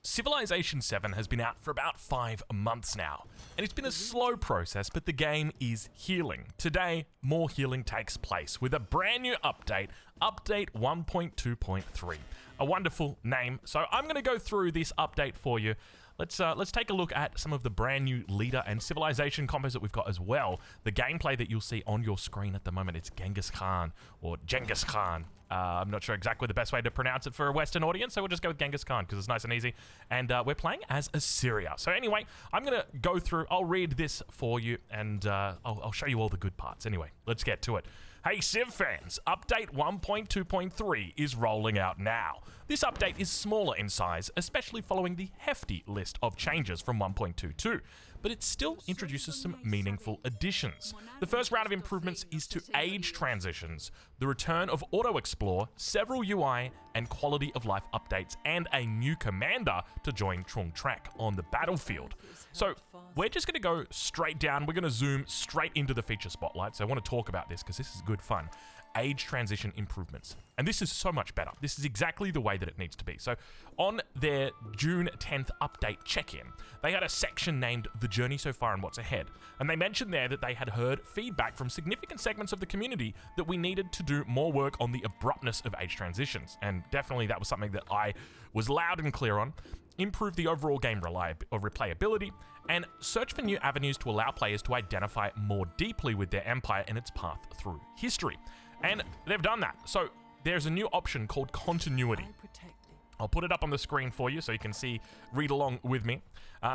Civilization 7 has been out for about 5 months now, and it's been a slow process, but the game is healing. Today, more healing takes place with a brand new update, Update 1.2.3. A wonderful name, so I'm going to go through this update for you. Let's take a look at some of the brand new leader and civilization combos that we've got as well. The gameplay that you'll see on your screen at the moment, it's Gangaskhan or Gangaskhan. I'm not sure exactly the best way to pronounce it for a Western audience, so we'll just go with Gangaskhan because it's nice and easy. And we're playing as Assyria. So anyway, I'm going to go through, I'll read this for you, and I'll show you all the good parts. Anyway, let's get to it. Hey Civ fans, Update 1.2.3 is rolling out now. This update is smaller in size, especially following the hefty list of changes from 1.22, but it still introduces some meaningful additions. The first round of improvements is to age transitions, the return of auto-explore, several UI and quality of life updates, and a new commander to join Trung Trek on the battlefield. So we're just going to go straight down, we're going to zoom straight into the feature spotlight, so I want to talk about this because this is good fun. Age transition improvements. And this is so much better. This is exactly the way that it needs to be. So on their June 10th update check-in, they had a section named The Journey So Far and What's Ahead. And they mentioned there that they had heard feedback from significant segments of the community that we needed to do more work on the abruptness of age transitions. And definitely that was something that I was loud and clear on. Improve the overall game replayability, and search for new avenues to allow players to identify more deeply with their empire and its path through history. And they've done that. So there's a new option called continuity. I'll put it up on the screen for you so you can see, read along with me.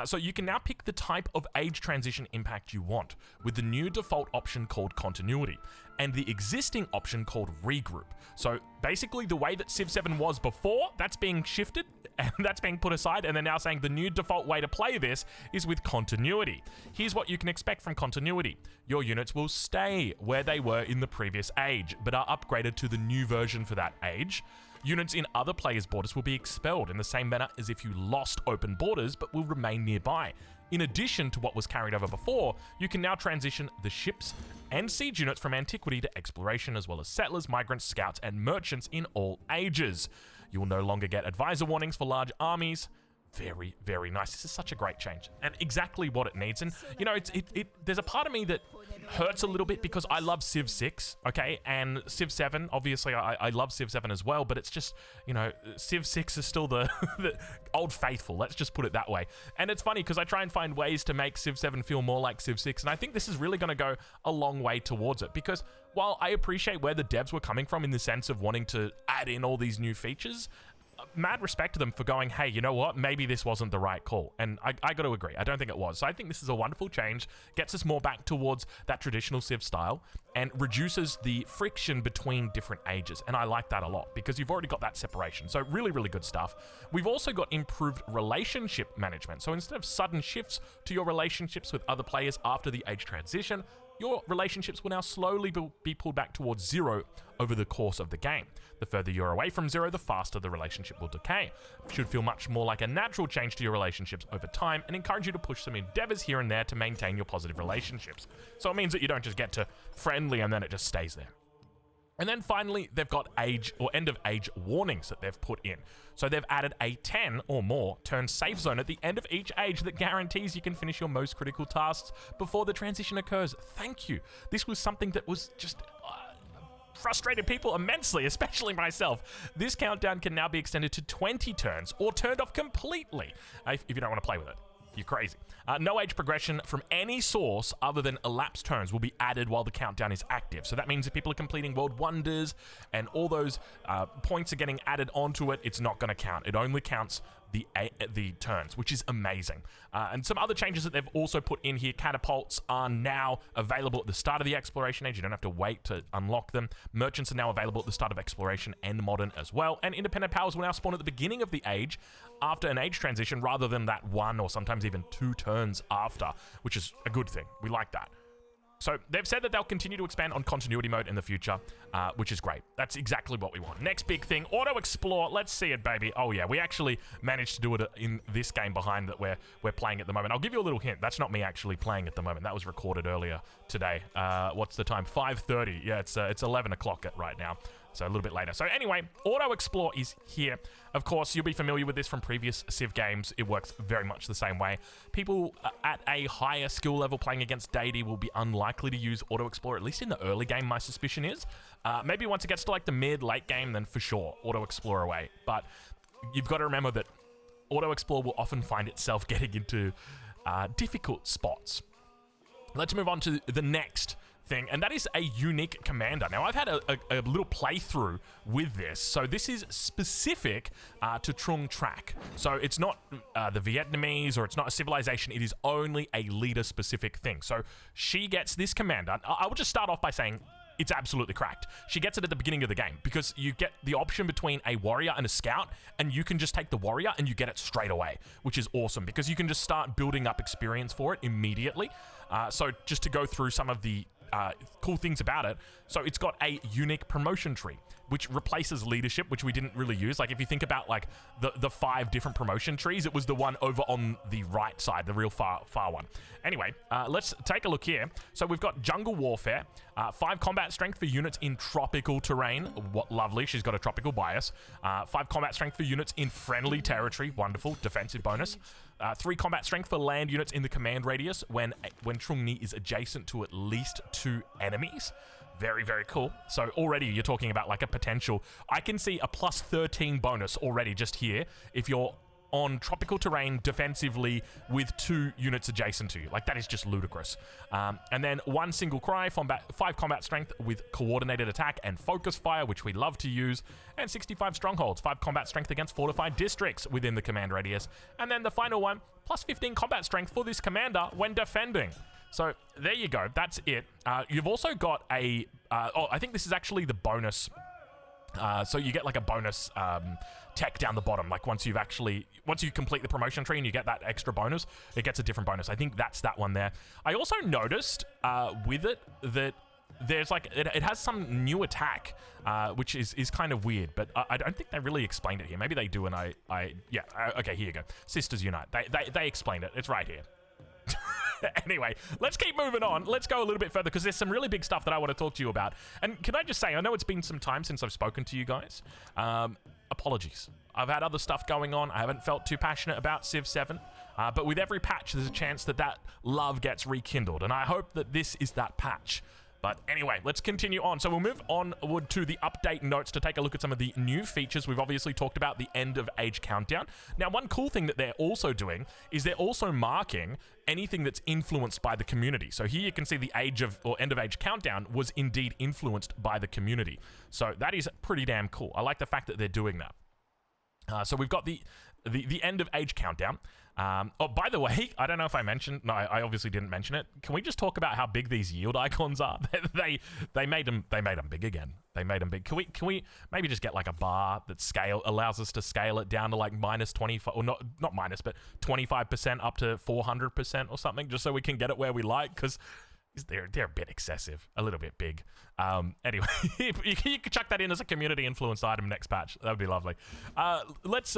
So you can now pick the type of age transition impact you want with the new default option called continuity and the existing option called regroup. So basically the way that Civ 7 was before, that's being shifted and that's being put aside, and they're now saying the new default way to play this is with continuity. Here's what you can expect from continuity. Your units will stay where they were in the previous age, but are upgraded to the new version for that age. Units in other players' borders will be expelled in the same manner as if you lost open borders, but will remain nearby. In addition to what was carried over before, you can now transition the ships and siege units from antiquity to exploration, as well as settlers, migrants, scouts, and merchants in all ages. You will no longer get advisor warnings for large armies. Very, very nice. This is such a great change and exactly what it needs. And you know, there's a part of me that hurts a little bit because I love Civ 6, okay, and Civ 7. Obviously, I love Civ 7 as well, but it's just, you know, Civ 6 is still the old faithful. Let's just put it that way. And it's funny because I try and find ways to make Civ 7 feel more like Civ 6, and I think this is really going to go a long way towards it because while I appreciate where the devs were coming from in the sense of wanting to add in all these new features, mad respect to them for going, hey, you know what, maybe this wasn't the right call. And I got to agree, I don't think it was. So I think this is a wonderful change, gets us more back towards that traditional Civ style and reduces the friction between different ages. And I like that a lot because you've already got that separation. So really, really good stuff. We've also got improved relationship management. So instead of sudden shifts to your relationships with other players after the age transition, your relationships will now slowly be pulled back towards zero over the course of the game. The further you're away from zero, the faster the relationship will decay. It should feel much more like a natural change to your relationships over time and encourage you to push some endeavors here and there to maintain your positive relationships. So it means that you don't just get to friendly and then it just stays there. And then finally, they've got age or end of age warnings that they've put in. So they've added a 10 or more turn safe zone at the end of each age that guarantees you can finish your most critical tasks before the transition occurs. Thank you. This was something that was just frustrated people immensely, especially myself. This countdown can now be extended to 20 turns or turned off completely if you don't want to play with it. You're crazy. No age progression from any source other than elapsed turns will be added while the countdown is active. So that means if people are completing World Wonders and all those points are getting added onto it, it's not going to count. It only counts the turns, which is amazing. And some other changes that they've also put in here. Catapults are now available at the start of the exploration age. You don't have to wait to unlock them. Merchants are now available at the start of exploration and modern as well. And independent powers will now spawn at the beginning of the age after an age transition rather than that 1 or sometimes even 2 turns after, which is a good thing. We like that. So they've said that they'll continue to expand on continuity mode in the future, which is great. That's exactly what we want. Next big thing, auto explore. Let's see it, baby. Oh yeah, we actually managed to do it in this game behind that we're playing at the moment. I'll give you a little hint. That's not me actually playing at the moment. That was recorded earlier today. What's the time? 5:30. Yeah, it's 11 o'clock right now. So a little bit later. So anyway, Auto Explore is here. Of course, you'll be familiar with this from previous Civ games. It works very much the same way. People at a higher skill level playing against Deity will be unlikely to use Auto Explore, at least in the early game, my suspicion is. Maybe once it gets to like the mid-late game, then for sure, Auto Explore away. But you've got to remember that Auto Explore will often find itself getting into difficult spots. Let's move on to the next thing, and that is a unique commander. Now, I've had a little playthrough with this, so this is specific to Trung Trac. So it's not the Vietnamese, or it's not a civilization, it is only a leader-specific thing. So she gets this commander. I will just start off by saying it's absolutely cracked. She gets it at the beginning of the game, because you get the option between a warrior and a scout, and you can just take the warrior and you get it straight away, which is awesome, because you can just start building up experience for it immediately. So just to go through some of the cool things about it. So it's got a unique promotion tree, which replaces leadership, which we didn't really use. Like if you think about like the 5 different promotion trees, it was the one over on the right side, the real far one. Anyway, let's take a look here. So we've got Jungle Warfare, 5 combat strength for units in tropical terrain. What lovely, she's got a tropical bias. 5 combat strength for units in friendly territory. Wonderful, defensive bonus. 3 combat strength for land units in the command radius when Trung Ni is adjacent to at least 2 enemies. Very, very cool. So already you're talking about like a potential. I can see a plus 13 bonus already just here if you're on tropical terrain defensively with 2 units adjacent to you. Like, that is just ludicrous. And then 1 single cry, 5 combat strength with coordinated attack and focus fire, which we love to use, and 65 strongholds, 5 combat strength against fortified districts within the command radius. And then the final one, plus 15 combat strength for this commander when defending. So there you go, that's it. You've also got a, I think this is actually the bonus. So you get like a bonus tech down the bottom. Like once you complete the promotion tree and you get that extra bonus, it gets a different bonus. I think that's that one there. I also noticed with it that there's like, it has some new attack, which is kind of weird, but I don't think they really explained it here. Maybe they do, and yeah, okay, here you go. Sisters Unite. They explained it. It's right here. Anyway, let's keep moving on. Let's go a little bit further, because there's some really big stuff that I want to talk to you about. And can I just say, I know it's been some time since I've spoken to you guys. Apologies. I've had other stuff going on. I haven't felt too passionate about Civ 7. But with every patch, there's a chance that love gets rekindled. And I hope that this is that patch. But anyway, let's continue on. So we'll move onward to the update notes to take a look at some of the new features. We've obviously talked about the end of age countdown. Now, one cool thing that they're also doing is they're also marking anything that's influenced by the community. So here you can see the end of age countdown was indeed influenced by the community. So that is pretty damn cool. I like the fact that they're doing that. So we've got the end of age countdown. Oh, by the way, I don't know if I mentioned. No, I obviously didn't mention it. Can we just talk about how big these yield icons are? they made them big again. They made them big. Can we maybe just get like a bar that allows us to scale it down to like minus 25, or not minus, but 25% up to 400% or something, just so we can get it where we like, because they're a bit excessive, a little bit big. Anyway, you can chuck that in as a community influenced item next patch. That would be lovely. Let's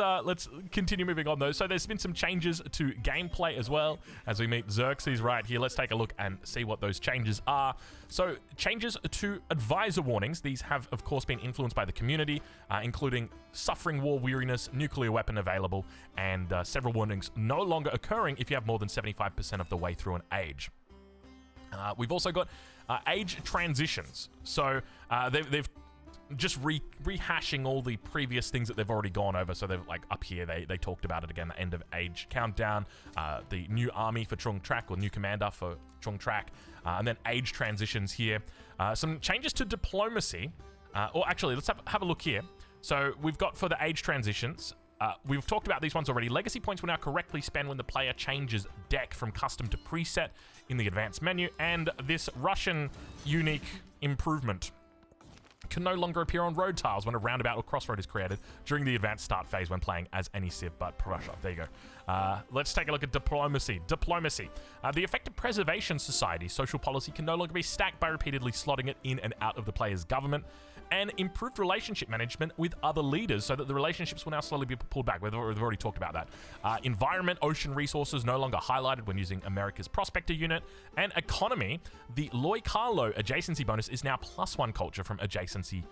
continue moving on though. So there's been some changes to gameplay as well as we meet Xerxes right here. Let's take a look and see what those changes are. So changes to advisor warnings. These have of course been influenced by the community, including suffering war weariness, nuclear weapon available, and several warnings no longer occurring if you have more than 75% of the way through an age. We've also got age transitions. So they've just rehashing all the previous things that they've already gone over. So they've like up here, they talked about it again, the end of age countdown, the new army for Trung Trac, or new commander for Trung Trac, and then age transitions here. Some changes to diplomacy. Or actually, let's have a look here. So we've got for the age transitions, we've talked about these ones already. Legacy points will now correctly spend when the player changes deck from custom to preset in the advanced menu, and this Russian unique improvement can no longer appear on road tiles when a roundabout or crossroad is created during the advanced start phase when playing as any Civ but Russia. There you go. Let's take a look at diplomacy. The Effective Preservation Society social policy can no longer be stacked by repeatedly slotting it in and out of the player's government, and improved relationship management with other leaders so that the relationships will now slowly be pulled back. We've already talked about that. Environment, ocean resources no longer highlighted when using America's Prospector unit. And economy, the Loy Carlo adjacency bonus is now +1 culture from adjacency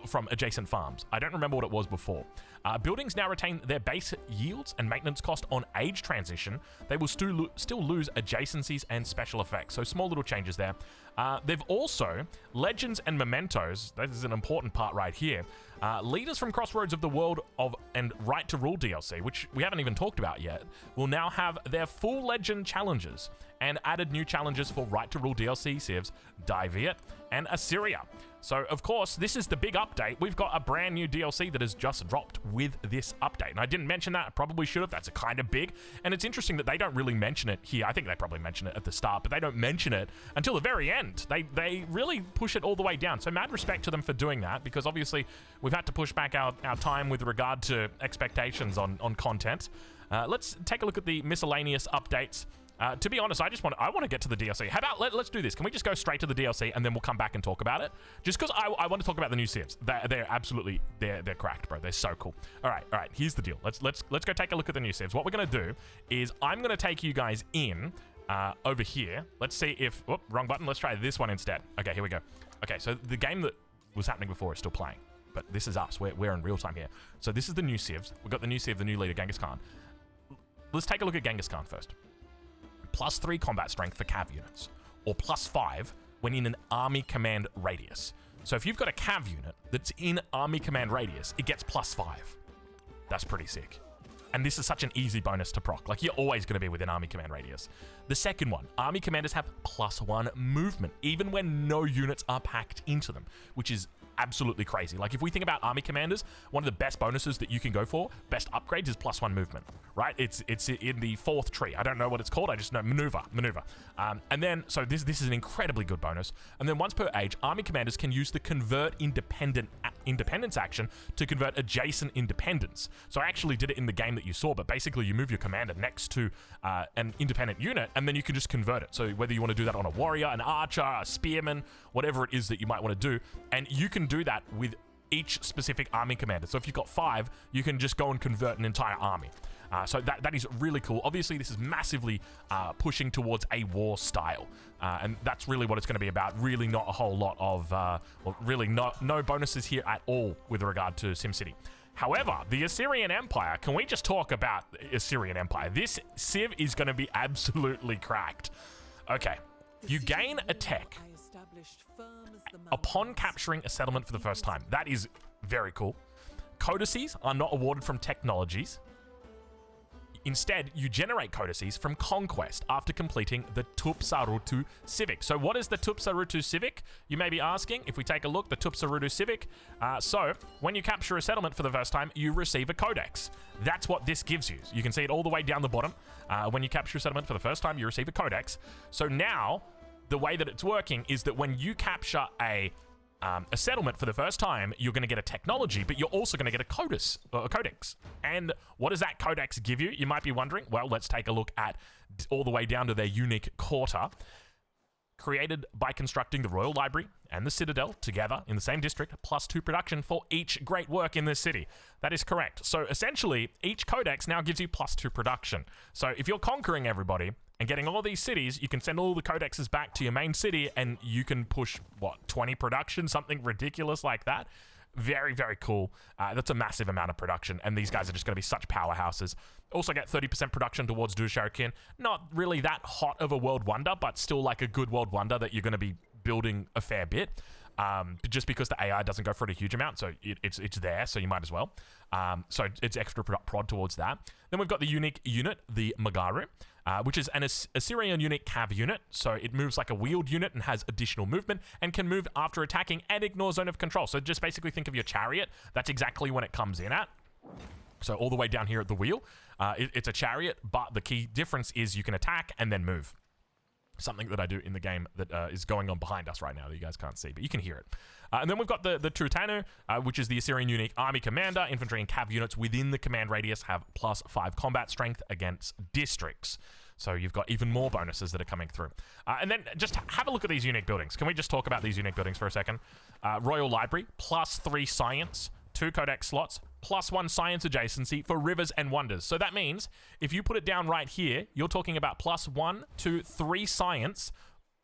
from adjacent farms. I don't remember what it was before. Buildings now retain their base yields and maintenance cost on age transition. They will still lose adjacencies and special effects. So small little changes there. They've also, legends and mementos, that is an important part right here, leaders from Crossroads of the World of and Right to Rule DLC, which we haven't even talked about yet, will now have their full legend challenges and added new challenges for Right to Rule DLC civs, Diviet, and Assyria. So, of course, this is the big update. We've got a brand new DLC that has just dropped with this update. And I didn't mention that. I probably should have. That's kind of big. And it's interesting that they don't really mention it here. I think they probably mention it at the start, but they don't mention it until the very end. They really push it all the way down. So mad respect to them for doing that, because obviously we've had to push back our time with regard to expectations on content. Let's take a look at the miscellaneous updates. To be honest, I want to get to the DLC. How about let's do this? Can we just go straight to the DLC and then we'll come back and talk about it? Just because I want to talk about the new civs. They're absolutely they're cracked, bro. They're so cool. All right. Here's the deal. Let's go take a look at the new civs. What we're gonna do is I'm gonna take you guys in over here. Let's see if wrong button. Let's try this one instead. Okay, here we go. Okay, so the game that was happening before is still playing, but this is us. We're in real time here. So this is the new civs. We've got the new civ, the new leader, Gangaskhan. Let's take a look at Gangaskhan first. +3 combat strength for cav units, or +5 when in an army command radius. So if you've got a cav unit that's in army command radius, it gets +5. That's pretty sick. And this is such an easy bonus to proc. Like, you're always going to be within army command radius. The second one, army commanders have +1 movement, even when no units are packed into them, which is absolutely crazy. Like, if we think about army commanders, one of the best bonuses that you can go for, best upgrades, is +1 movement, right? It's in the 4th tree. I don't know what it's called. I just know maneuver. And then, so this is an incredibly good bonus. And then once per age, army commanders can use the convert independence action to convert adjacent independence. So I actually did it in the game that you saw, but basically you move your commander next to an independent unit, and then you can just convert it. So whether you want to do that on a warrior, an archer, a spearman, whatever it is that you might want to do, and you can do that with each specific army commander. So if you've got 5, you can just go and convert an entire army. So that is really cool. Obviously, this is massively pushing towards a war style, and that's really what it's going to be about. Really not a whole lot of, well, really no bonuses here at all with regard to SimCity. However, the Assyrian Empire, can we just talk about Assyrian Empire? This civ is going to be absolutely cracked. Okay, you gain a tech upon capturing a settlement for the first time. That is very cool. Codices are not awarded from technologies. Instead, you generate codices from conquest after completing the Tupsarutu Civic. So what is the Tupsarutu Civic? You may be asking. If we take a look, the Tupsarutu Civic. So when you capture a settlement for the first time, you receive a codex. That's what this gives you. You can see it all the way down the bottom. When you capture a settlement for the first time, you receive a codex. So now, the way that it's working is that when you capture a settlement for the first time, you're going to get a technology, but you're also going to get a codex. And what does that codex give you? You might be wondering. Well, let's take a look at all the way down to their unique quarter. Created by constructing the Royal Library and the Citadel together in the same district, +2 production for each great work in this city. That is correct. So essentially, each codex now gives you +2 production. So if you're conquering everybody and getting all these cities, you can send all the codexes back to your main city and you can push, 20 production? Something ridiculous like that. Very, very cool. That's a massive amount of production, and these guys are just going to be such powerhouses. Also get 30% production towards Dusharkin. Not really that hot of a world wonder, but still like a good world wonder that you're going to be building a fair bit. Just because the AI doesn't go for it a huge amount, so it's there, so you might as well. So it's extra prod towards that. Then we've got the unique unit, the Magaru, which is an Assyrian unique cav unit. So it moves like a wheeled unit and has additional movement and can move after attacking and ignore zone of control. So just basically think of your chariot. That's exactly when it comes in at. So all the way down here at the wheel, it's a chariot, but the key difference is you can attack and then move. Something that I do in the game that is going on behind us right now that you guys can't see, but you can hear it. And then we've got the Trutanu, which is the Assyrian unique army commander. Infantry and cav units within the command radius have +5 combat strength against districts. So you've got even more bonuses that are coming through. And then just have a look at these unique buildings. Can we just talk about these unique buildings for a second? Royal Library, +3 science, 2 codex slots, +1 science adjacency for rivers and wonders. So that means if you put it down right here, you're talking about +1, 2, 3 science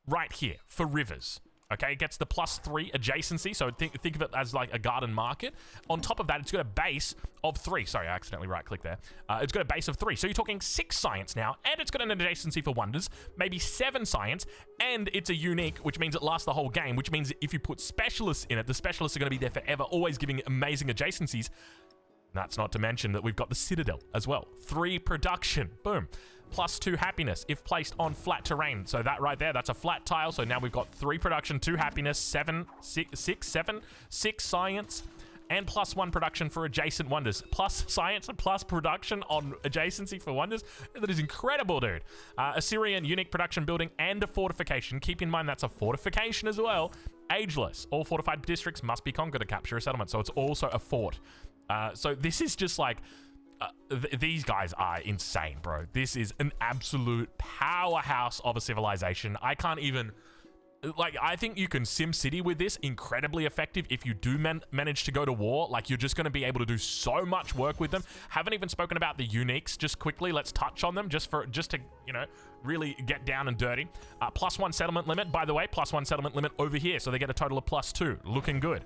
right here for rivers. Okay, it gets the +3 adjacency, so think of it as like a garden market. On top of that, it's got a base of 3. Sorry, I accidentally right-clicked there. It's got a base of 3, so you're talking 6 science now, and it's got an adjacency for wonders, maybe 7 science, and it's a unique, which means it lasts the whole game, which means if you put specialists in it, the specialists are going to be there forever, always giving amazing adjacencies. That's not to mention that we've got the Citadel as well. 3 production, boom. +2 happiness if placed on flat terrain. So that right there, that's a flat tile. So now we've got 3 production, 2 happiness, 6 science, and +1 production for adjacent wonders. Plus science and plus production on adjacency for wonders. That is incredible, dude. Assyrian unique production building and a fortification. Keep in mind that's a fortification as well. Ageless. All fortified districts must be conquered to capture a settlement. So it's also a fort. So this is just like, these guys are insane, bro. This is an absolute powerhouse of a civilization. I can't even, like, I think you can sim city with this incredibly effective if you do manage to go to war. Like, you're just going to be able to do so much work with them. Haven't even spoken about the uniques just quickly. Let's touch on them just to, you know, really get down and dirty. +1 settlement limit, by the way, +1 settlement limit over here. So they get a total of +2. Looking good.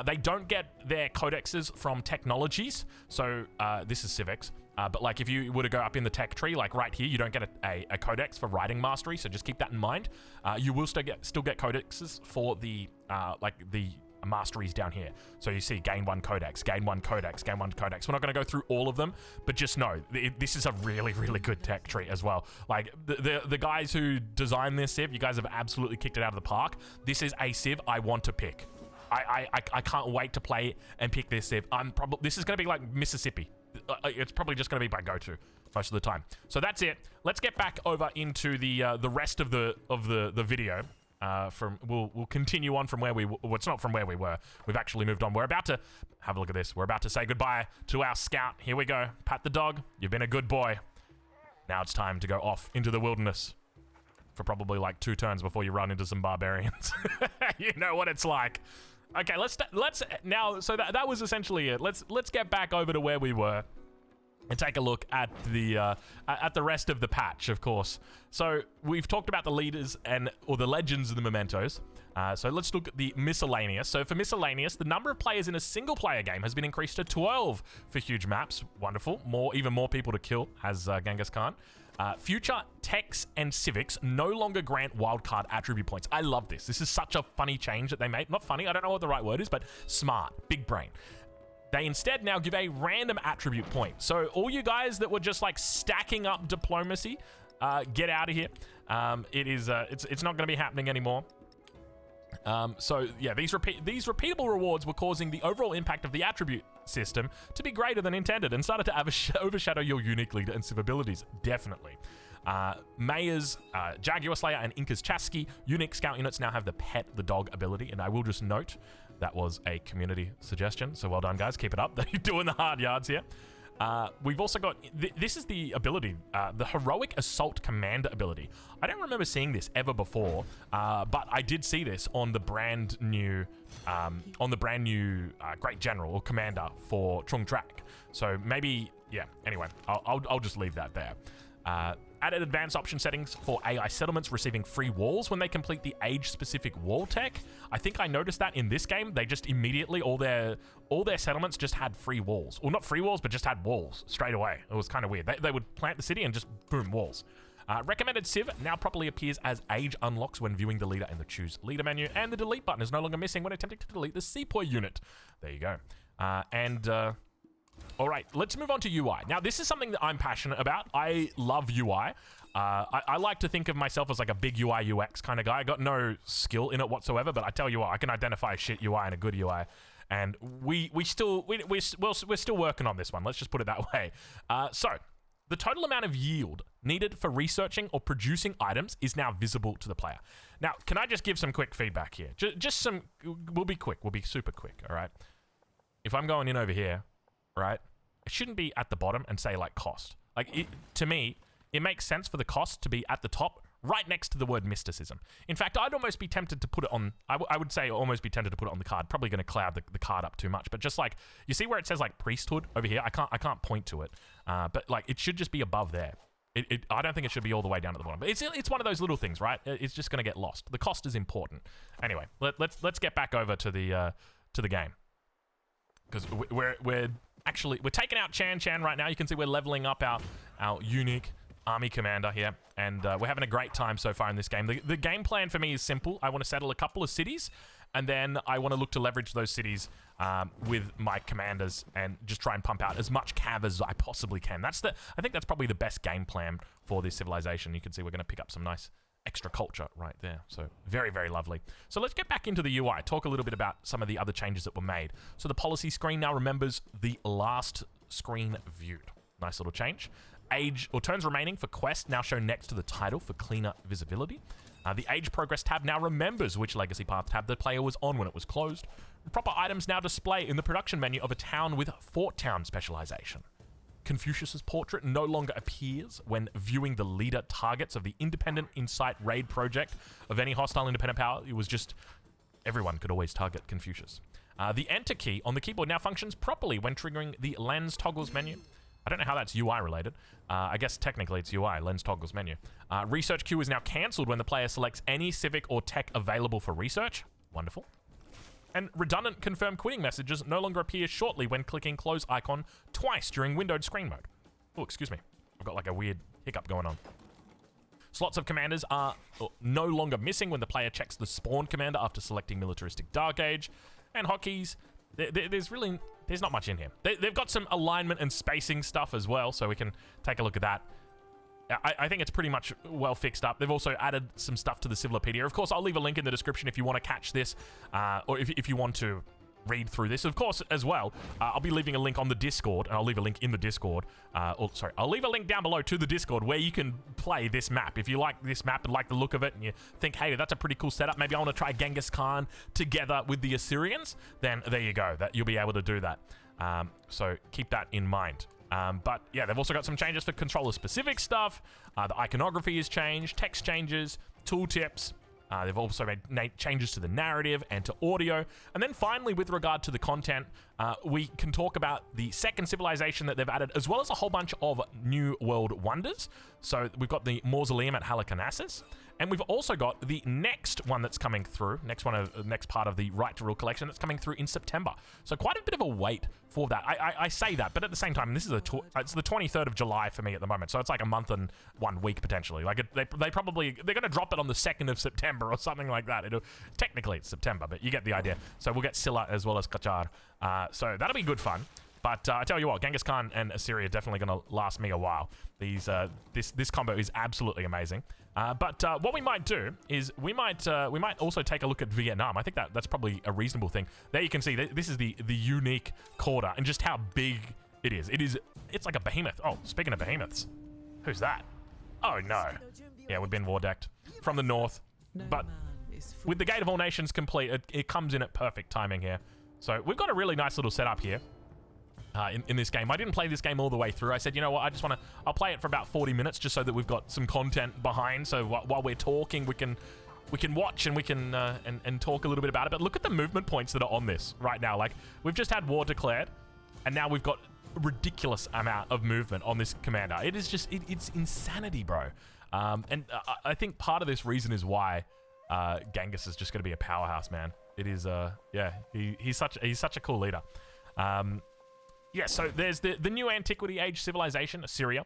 They don't get their codexes from technologies. So this is civics. But like if you were to go up in the tech tree, like right here, you don't get a codex for writing mastery. So just keep that in mind. You will still get codexes for the like the masteries down here. So you see gain 1 codex, gain 1 codex, gain 1 codex. We're not going to go through all of them, but just know this is a really, really good tech tree as well. Like the guys who designed this civ, you guys have absolutely kicked it out of the park. This is a civ I want to pick. I can't wait to play and pick this civ. This is going to be like Mississippi. It's probably just going to be my go-to most of the time. So that's it. Let's get back over into the rest of the video. We'll continue on from where we well, it's not from where we were. We've actually moved on. We're about to have a look at this. We're about to say goodbye to our scout. Here we go. Pat the dog. You've been a good boy. Now it's time to go off into the wilderness for probably like 2 turns before you run into some barbarians. You know what it's like. Okay, let's now. So that was essentially it. Let's get back over to where we were and take a look at the rest of the patch, of course. So we've talked about the leaders or the legends and the mementos. So let's look at the miscellaneous. So for miscellaneous, the number of players in a single player game has been increased to 12 for huge maps. Wonderful. Even more people to kill, has Gangaskhan. Future techs and civics no longer grant wildcard attribute points. I love this. This is such a funny change that they made. Not funny, I don't know what the right word is, but smart, big brain. They instead now give a random attribute point. So all you guys that were just like stacking up diplomacy, get out of here. It's not going to be happening anymore. So yeah, these repeatable rewards were causing the overall impact of the attribute system to be greater than intended and started to overshadow your unique leader and civ abilities. Definitely. Mayor's Jaguar Slayer and Inca's Chasqui unique scout units now have the pet the dog ability, and I will just note that was a community suggestion, so well done guys, keep it up. You're doing the hard yards here. We've also got, this is the ability, the Heroic Assault Commander ability. I don't remember seeing this ever before, but I did see this on the brand new Great General or Commander for Trung Trak. So maybe, yeah, anyway, I'll just leave that there. Added advanced option settings for AI settlements receiving free walls when they complete the age-specific wall tech. I think I noticed that in this game, they just immediately, all their settlements just had free walls. Well, not free walls, but just had walls straight away. It was kind of weird. They would plant the city and just boom, walls. Recommended civ now properly appears as age unlocks when viewing the leader in the choose leader menu, and the delete button is no longer missing when attempting to delete the sepoy unit. There you go. All right, let's move on to UI. Now, this is something that I'm passionate about. I love UI. I like to think of myself as like a big UI UX kind of guy. I got no skill in it whatsoever, but I tell you what, I can identify a shit UI and a good UI. And we're still working on this one. Let's just put it that way. So the total amount of yield needed for researching or producing items is now visible to the player. Now, can I just give some quick feedback here? Just some, we'll be quick. We'll be super quick, all right? If I'm going in over here, right, it shouldn't be at the bottom and say like cost. Like to me, it makes sense for the cost to be at the top, right next to the word mysticism. In fact, I'd almost be tempted to put it on, I would say almost be tempted to put it on the card. Probably going to cloud the card up too much, but just like, you see where it says like priesthood over here? I can't point to it, but like it should just be above there. I don't think it should be all the way down at the bottom. But it's one of those little things, right? It's just going to get lost. The cost is important. Anyway, let's get back over to the game, because we're taking out Chan right now. You can see we're leveling up our unique army commander here, and we're having a great time so far in this game. The game plan for me is simple. I want to settle a couple of cities, and then I want to look to leverage those cities with my commanders and just try and pump out as much cav as I possibly can. I think that's probably the best game plan for this civilization. You can see we're going to pick up some nice extra culture right there. So very, very lovely. So let's get back into the UI, talk a little bit about some of the other changes that were made. So the policy screen now remembers the last screen viewed. Nice little change. Age or turns remaining for quest now shown next to the title for cleaner visibility. The age progress tab now remembers which legacy path tab the player was on when it was closed. Proper items now display in the production menu of a town with Fort Town specialization. Confucius's portrait no longer appears when viewing the leader targets of the Independent Insight Raid project of any hostile independent power. It was just everyone could always target Confucius. The enter key on the keyboard now functions properly when triggering the lens toggles menu. I don't know how that's UI related. I guess technically it's UI, lens toggles menu. Research queue is now cancelled when the player selects any civic or tech available for research. Wonderful. And redundant confirm quitting messages no longer appear shortly when clicking close icon twice during windowed screen mode. Oh, excuse me. I've got like a weird hiccup going on. Slots of commanders are no longer missing when the player checks the spawn commander after selecting militaristic dark age. And hotkeys, there's not much in here. They've got some alignment and spacing stuff as well, so we can take a look at that. I think it's pretty much well fixed up. They've also added some stuff to the Civilopedia. Of course, I'll leave a link in the description if you want to catch this, or if you want to read through this. Of course, as well, I'll be leaving a link on the Discord, and I'll leave a link in the Discord. I'll leave a link down below to the Discord where you can play this map. If you like this map and like the look of it, and you think, hey, that's a pretty cool setup, maybe I want to try Gangaskhan together with the Assyrians, then there you go. You'll be able to do that. So keep that in mind. But yeah, they've also got some changes for controller-specific stuff. The iconography has changed, text changes, tooltips. They've also made changes to the narrative and to audio. And then finally, with regard to the content, we can talk about the second civilization that they've added, as well as a whole bunch of new world wonders. So we've got the mausoleum at Halicarnassus, and we've also got the next one that's coming through, next part of the Right to Rule collection that's coming through in September. So quite a bit of a wait for that. I say that, but at the same time, this is it's the 23rd of July for me at the moment, so it's like a month and 1 week potentially. Like they're going to drop it on the 2nd of September or something like that. Technically it's September, but you get the idea. So we'll get Silla as well as Qajar. So that'll be good fun. But I tell you what, Genghis-Khan and Assyria are definitely going to last me a while. This combo is absolutely amazing. But what we might do is we might also take a look at Vietnam. I think that's probably a reasonable thing. There you can see this is the unique quarter and just how big it is. It's like a behemoth. Oh, speaking of behemoths, who's that? Oh no. Yeah, we've been war decked from the north, but with the Gate of All Nations complete, it comes in at perfect timing here. So we've got a really nice little setup here. In this game. I didn't play this game all the way through. I said, you know what, I'll play it for about 40 minutes just so that we've got some content behind. So while we're talking, we can watch and we can and talk a little bit about it. But look at the movement points that are on this right now. Like, we've just had war declared, and now we've got a ridiculous amount of movement on this commander. It is just, it's insanity, bro. And I think part of this reason is why Genghis is just going to be a powerhouse, man. It is, yeah, he's such a cool leader. Yeah, so there's the new Antiquity Age civilization, Assyria,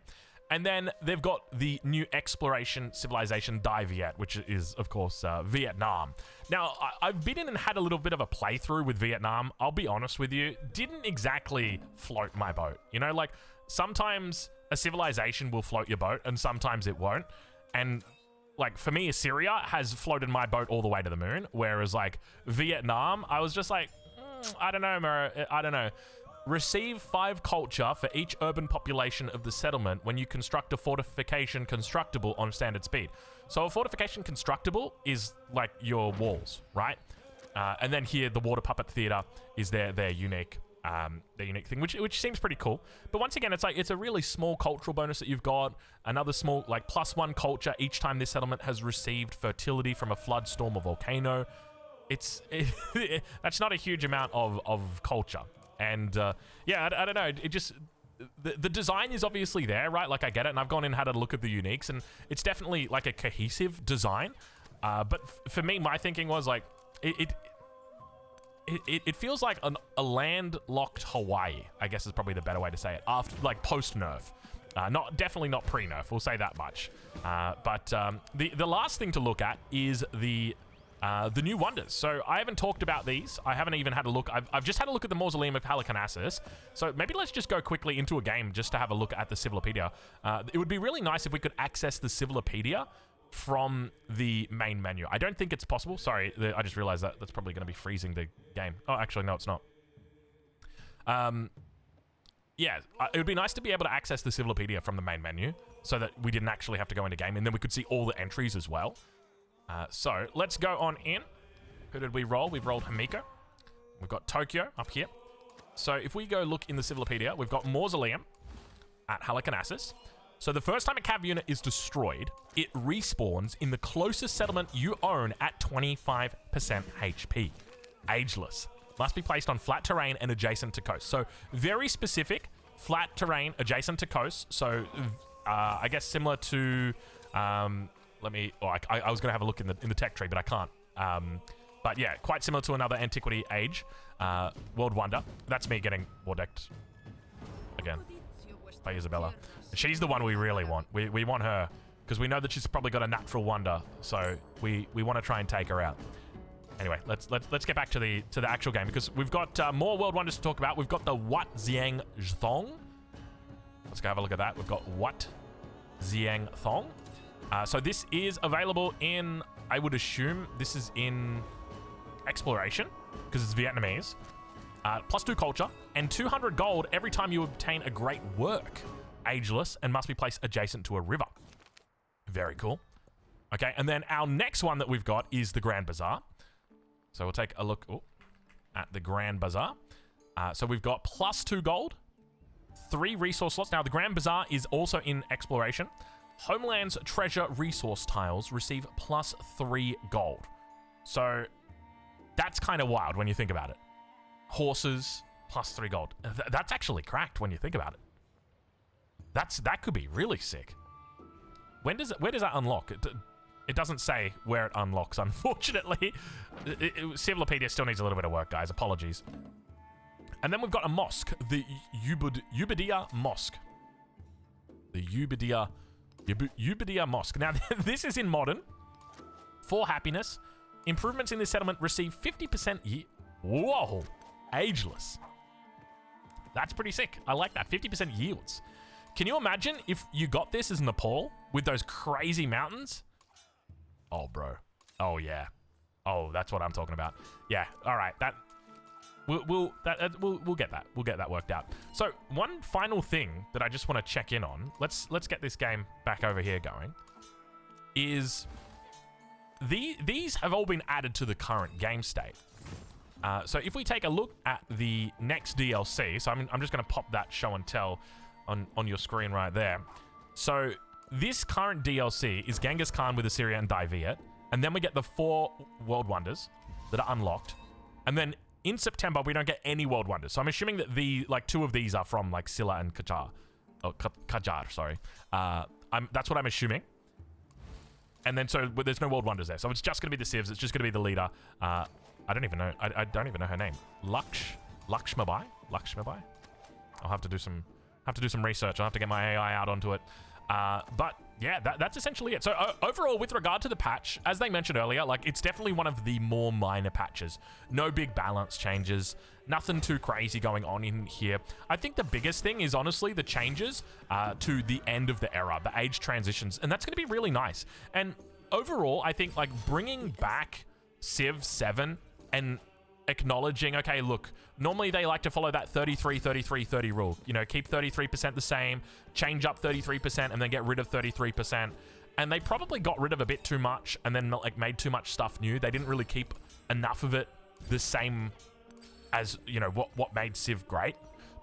and then they've got the new exploration civilization, Dai Viet, which is, of course, Vietnam. Now, I've been in and had a little bit of a playthrough with Vietnam. I'll be honest with you, didn't exactly float my boat. You know, like, sometimes a civilization will float your boat, and sometimes it won't. And, like, for me, Assyria has floated my boat all the way to the moon, whereas, like, Vietnam, I was just like, I don't know, Mara, I don't know. Receive 5 culture for each urban population of the settlement when you construct a fortification constructible on standard speed. So a fortification constructible is like your walls, right? And then here, the water puppet theater is their unique thing, which seems pretty cool. But once again, it's a really small cultural bonus that you've got. Another small, like, +1 culture each time this settlement has received fertility from a flood, storm, or volcano. That's not a huge amount of culture. And yeah, I don't know. the design is obviously there, right? Like, I get it, and I've gone in and had a look at the uniques, and it's definitely like a cohesive design. But for me, my thinking was like, it feels like a landlocked Hawaii, I guess is probably the better way to say it, after, like, post-nerf. Definitely not pre-nerf, we'll say that much. But the last thing to look at is the new wonders. So I haven't talked about these. I haven't even had a look. I've just had a look at the Mausoleum of Halicarnassus. So maybe let's just go quickly into a game just to have a look at the Civilopedia. It would be really nice if we could access the Civilopedia from the main menu. I don't think it's possible. Sorry, I just realized that that's probably going to be freezing the game. Oh, actually, no, it's not. Yeah, it would be nice to be able to access the Civilopedia from the main menu so that we didn't actually have to go into game, and then we could see all the entries as well. So let's go on in. Who did we roll? We've rolled Himiko. We've got Tokyo up here. So if we go look in the Civilopedia, we've got Mausoleum at Halicarnassus. So the first time a cav unit is destroyed, it respawns in the closest settlement you own at 25% HP. Ageless. Must be placed on flat terrain and adjacent to coast. So very specific, flat terrain adjacent to coast. So I guess similar to, I was going to have a look in the tech tree, but I can't. But yeah, quite similar to another antiquity age, world wonder. That's me getting war decked again by Isabella. She's the one we really want. We want her because we know that she's probably got a natural wonder. So we want to try and take her out. Anyway, let's get back to the actual game because we've got more world wonders to talk about. We've got the Wat Ziang Thong. Let's go have a look at that. We've got Wat Ziang Thong. So this is available in, I would assume this is in exploration because it's Vietnamese. +2 culture and 200 gold every time you obtain a great work. Ageless and must be placed adjacent to a river. Very cool. Okay, and then our next one that we've got is the Grand Bazaar. So we'll take a look at the Grand Bazaar. So we've got +2 gold, 3 resource slots. Now the Grand Bazaar is also in exploration. Homeland's treasure resource tiles receive +3 gold. So that's kind of wild when you think about it. Horses, +3 gold. That's actually cracked when you think about it. That could be really sick. Where does that unlock? It doesn't say where it unlocks, unfortunately. Civilopedia still needs a little bit of work, guys. Apologies. And then we've got a mosque, the Ubadia Mosque. The Ubadia Mosque. Now, this is in modern. For happiness, improvements in this settlement receive 50% Whoa! Ageless. That's pretty sick. I like that. 50% yields. Can you imagine if you got this as Nepal with those crazy mountains? Oh, bro. Oh, yeah. Oh, that's what I'm talking about. Yeah. All right. We'll get that. We'll get that worked out. So one final thing that I just want to check in on. Let's get this game back over here going. Is these have all been added to the current game state. So if we take a look at the next DLC, so I'm just going to pop that show and tell on your screen right there. So this current DLC is Gangaskhan with Assyria and Daiviet, and then we get the 4 world wonders that are unlocked, and then in September we don't get any world wonders. So I'm assuming that 2 of these are from like Silla and Qajar, Qajar, sorry. That's what I'm assuming. And then so there's no world wonders there, so it's just going to be the civs. It's just going to be the leader. I don't even know. I don't even know her name. Lakshmabai. I'll have to do some research. I'll have to get my AI out onto it. But yeah, that's essentially it. So overall, with regard to the patch, as they mentioned earlier, like it's definitely one of the more minor patches. No big balance changes. Nothing too crazy going on in here. I think the biggest thing is honestly the changes to the end of the era, the age transitions, and that's going to be really nice. And overall, I think like bringing back Civ 7 and acknowledging, okay, look, normally they like to follow that 33-33-30 rule. You know, keep 33% the same, change up 33%, and then get rid of 33%. And they probably got rid of a bit too much and then like made too much stuff new. They didn't really keep enough of it the same as, you know, what made Civ great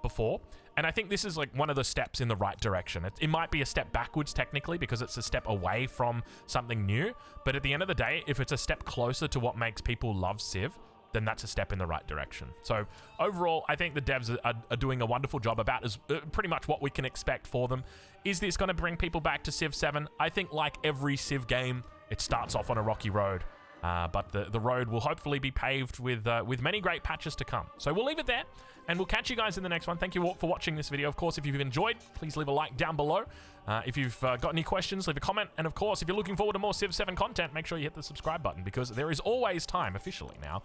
before. And I think this is like one of the steps in the right direction. It might be a step backwards technically because it's a step away from something new. But at the end of the day, if it's a step closer to what makes people love Civ, then that's a step in the right direction. So overall, I think the devs are doing a wonderful job about as pretty much what we can expect for them. Is this going to bring people back to Civ 7? I think like every Civ game, it starts off on a rocky road. But the road will hopefully be paved with many great patches to come. So we'll leave it there, and we'll catch you guys in the next one. Thank you all for watching this video. Of course, if you've enjoyed, please leave a like down below. If you've got any questions, leave a comment. And of course, if you're looking forward to more Civ 7 content, make sure you hit the subscribe button, because there is always time, officially now,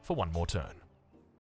for one more turn.